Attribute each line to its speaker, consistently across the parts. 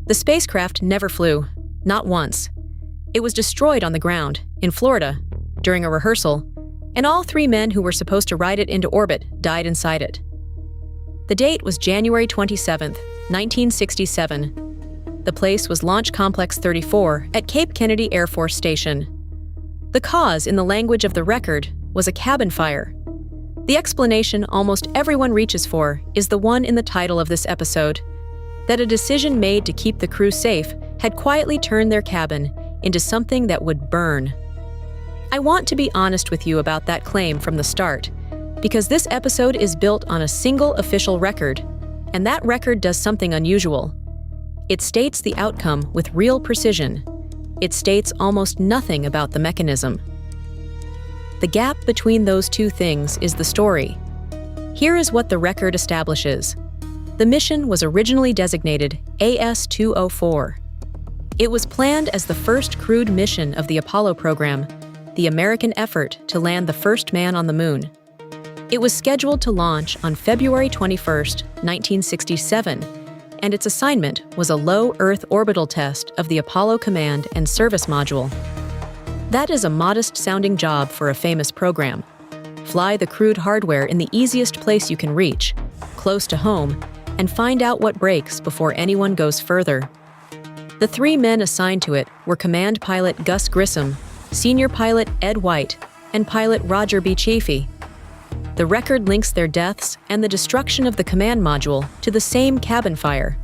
Speaker 1: The spacecraft never flew, not once. It was destroyed on the ground, in Florida, during a rehearsal, and all 3 men who were supposed to ride it into orbit died inside it. The date was January 27, 1967. The place was Launch Complex 34 at Cape Kennedy Air Force Station. The cause, in the language of the record, was a cabin fire. The explanation almost everyone reaches for is the one in the title of this episode, that a decision made to keep the crew safe had quietly turned their cabin into something that would burn. I want to be honest with you about that claim from the start, because this episode is built on a single official record, and that record does something unusual. It states the outcome with real precision. It states almost nothing about the mechanism. The gap between those two things is the story. Here is what the record establishes. The mission was originally designated AS-204. It was planned as the first crewed mission of the Apollo program, the American effort to land the first man on the moon. It was scheduled to launch on February 21, 1967, and its assignment was a low Earth orbital test of the Apollo Command and Service Module. That is a modest-sounding job for a famous program. Fly the crewed hardware in the easiest place you can reach, close to home, and find out what breaks before anyone goes further. The 3 men assigned to it were Command Pilot Gus Grissom, Senior Pilot Ed White, and Pilot Roger Chaffee. The record links their deaths and the destruction of the command module to the same cabin fire,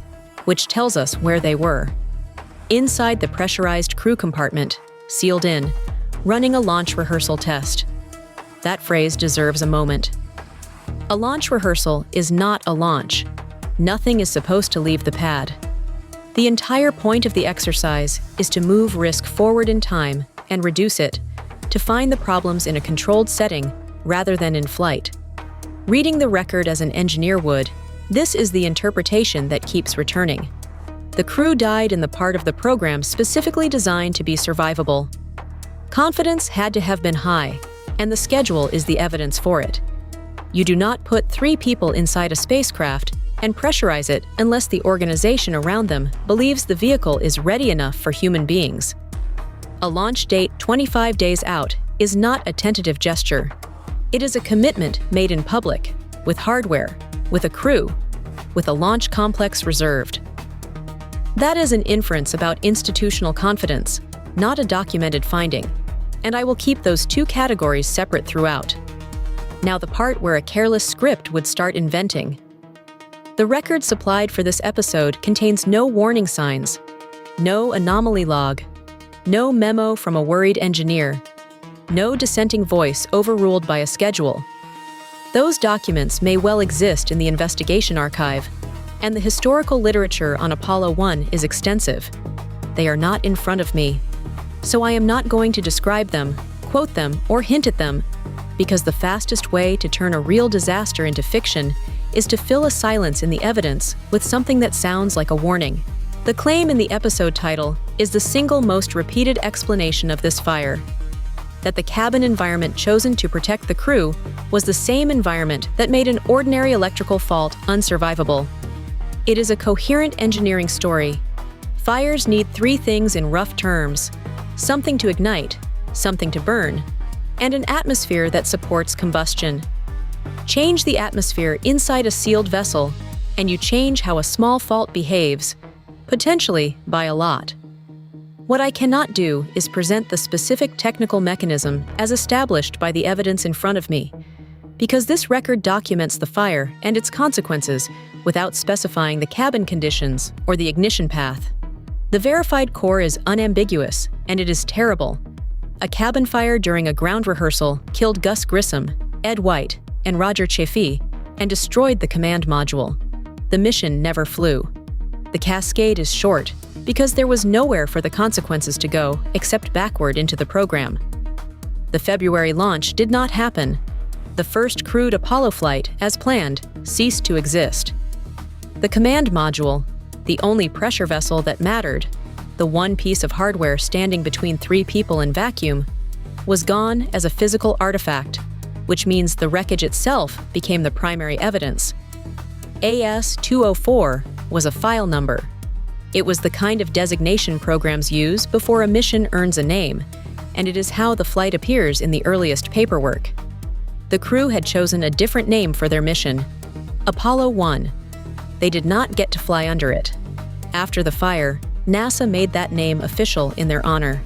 Speaker 1: which tells us where they were. Inside the pressurized crew compartment, sealed in, running a launch rehearsal test. That phrase deserves a moment. A launch rehearsal is not a launch. Nothing is supposed to leave the pad. The entire point of the exercise is to move risk forward in time and reduce it, to find the problems in a controlled setting rather than in flight. Reading the record as an engineer would, this is the interpretation that keeps returning. The crew died in the part of the program specifically designed to be survivable. Confidence had to have been high, and the schedule is the evidence for it. You do not put 3 people inside a spacecraft and pressurize it unless the organization around them believes the vehicle is ready enough for human beings. A launch date 25 days out is not a tentative gesture. It is a commitment made in public, with hardware, with a crew, with a launch complex reserved. That is an inference about institutional confidence, not a documented finding, and I will keep those 2 categories separate throughout. Now the part where a careless script would start inventing. The record supplied for this episode contains no warning signs, no anomaly log, no memo from a worried engineer, no dissenting voice overruled by a schedule. Those documents may well exist in the investigation archive, and the historical literature on Apollo 1 is extensive. They are not in front of me, so I am not going to describe them, quote them, or hint at them, because the fastest way to turn a real disaster into fiction is to fill a silence in the evidence with something that sounds like a warning. The claim in the episode title is the single most repeated explanation of this fire, that the cabin environment chosen to protect the crew was the same environment that made an ordinary electrical fault unsurvivable. It is a coherent engineering story. Fires need 3 things in rough terms: something to ignite, something to burn, and an atmosphere that supports combustion. Change the atmosphere inside a sealed vessel, and you change how a small fault behaves, potentially by a lot. What I cannot do is present the specific technical mechanism as established by the evidence in front of me, because this record documents the fire and its consequences without specifying the cabin conditions or the ignition path. The verified core is unambiguous, and it is terrible. A cabin fire during a ground rehearsal killed Gus Grissom, Ed White, and Roger Chaffee, and destroyed the command module. The mission never flew. The cascade is short because there was nowhere for the consequences to go except backward into the program. The February launch did not happen. The first crewed Apollo flight, as planned, ceased to exist. The command module, the only pressure vessel that mattered, the one piece of hardware standing between 3 people in vacuum, was gone as a physical artifact, which means the wreckage itself became the primary evidence. AS-204 was a file number. It was the kind of designation programs use before a mission earns a name, and it is how the flight appears in the earliest paperwork. The crew had chosen a different name for their mission, Apollo 1. They did not get to fly under it. After the fire, NASA made that name official in their honor.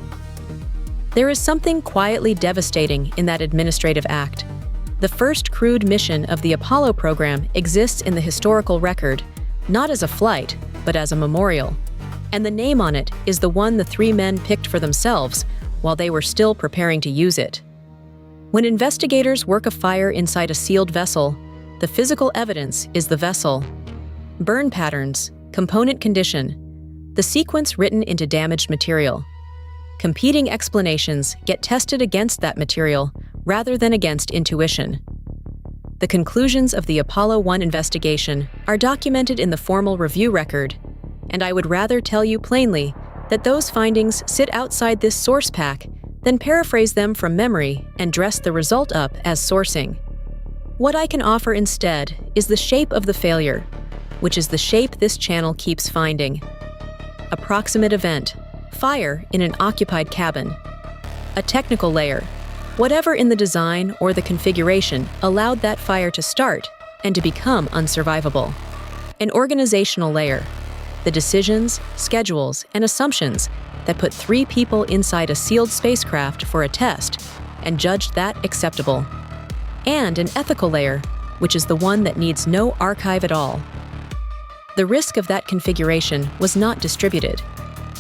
Speaker 1: There is something quietly devastating in that administrative act. The first crewed mission of the Apollo program exists in the historical record, not as a flight, but as a memorial. And the name on it is the one the three men picked for themselves while they were still preparing to use it. When investigators work a fire inside a sealed vessel, the physical evidence is the vessel. Burn patterns, component condition, the sequence written into damaged material. Competing explanations get tested against that material rather than against intuition. The conclusions of the Apollo 1 investigation are documented in the formal review record, and I would rather tell you plainly that those findings sit outside this source pack than paraphrase them from memory and dress the result up as sourcing. What I can offer instead is the shape of the failure, which is the shape this channel keeps finding. A proximate event, fire in an occupied cabin. A technical layer, whatever in the design or the configuration allowed that fire to start and to become unsurvivable. An organizational layer, the decisions, schedules, and assumptions that put three people inside a sealed spacecraft for a test and judged that acceptable. And an ethical layer, which is the one that needs no archive at all. The risk of that configuration was not distributed.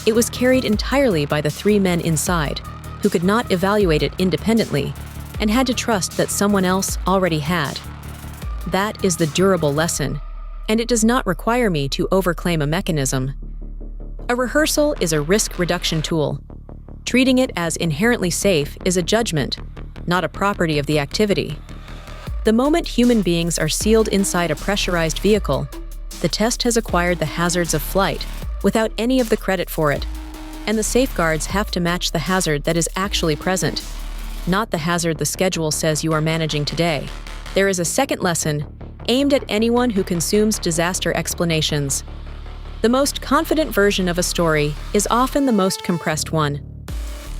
Speaker 1: It was carried entirely by the three men inside, who could not evaluate it independently and had to trust that someone else already had. That is the durable lesson, and it does not require me to overclaim a mechanism. A rehearsal is a risk reduction tool. Treating it as inherently safe is a judgment, not a property of the activity. The moment human beings are sealed inside a pressurized vehicle, the test has acquired the hazards of flight without any of the credit for it, and the safeguards have to match the hazard that is actually present, not the hazard the schedule says you are managing today. There is a second lesson aimed at anyone who consumes disaster explanations. The most confident version of a story is often the most compressed one.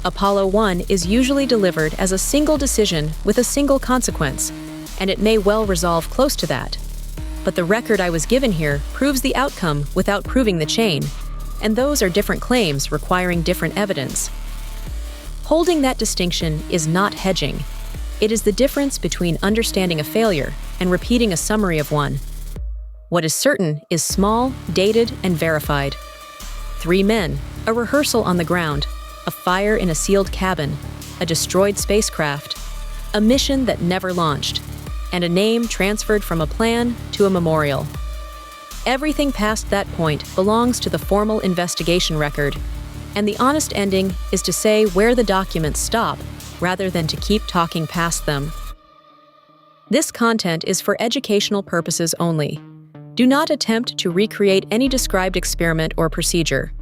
Speaker 1: Apollo 1 is usually delivered as a single decision with a single consequence, and it may well resolve close to that. But the record I was given here proves the outcome without proving the chain, and those are different claims requiring different evidence. Holding that distinction is not hedging. It is the difference between understanding a failure and repeating a summary of one. What is certain is small, dated, and verified. Three men, a rehearsal on the ground, a fire in a sealed cabin, a destroyed spacecraft, a mission that never launched, and a name transferred from a plan to a memorial. Everything past that point belongs to the formal investigation record, and the honest ending is to say where the documents stop rather than to keep talking past them. This content is for educational purposes only. Do not attempt to recreate any described experiment or procedure.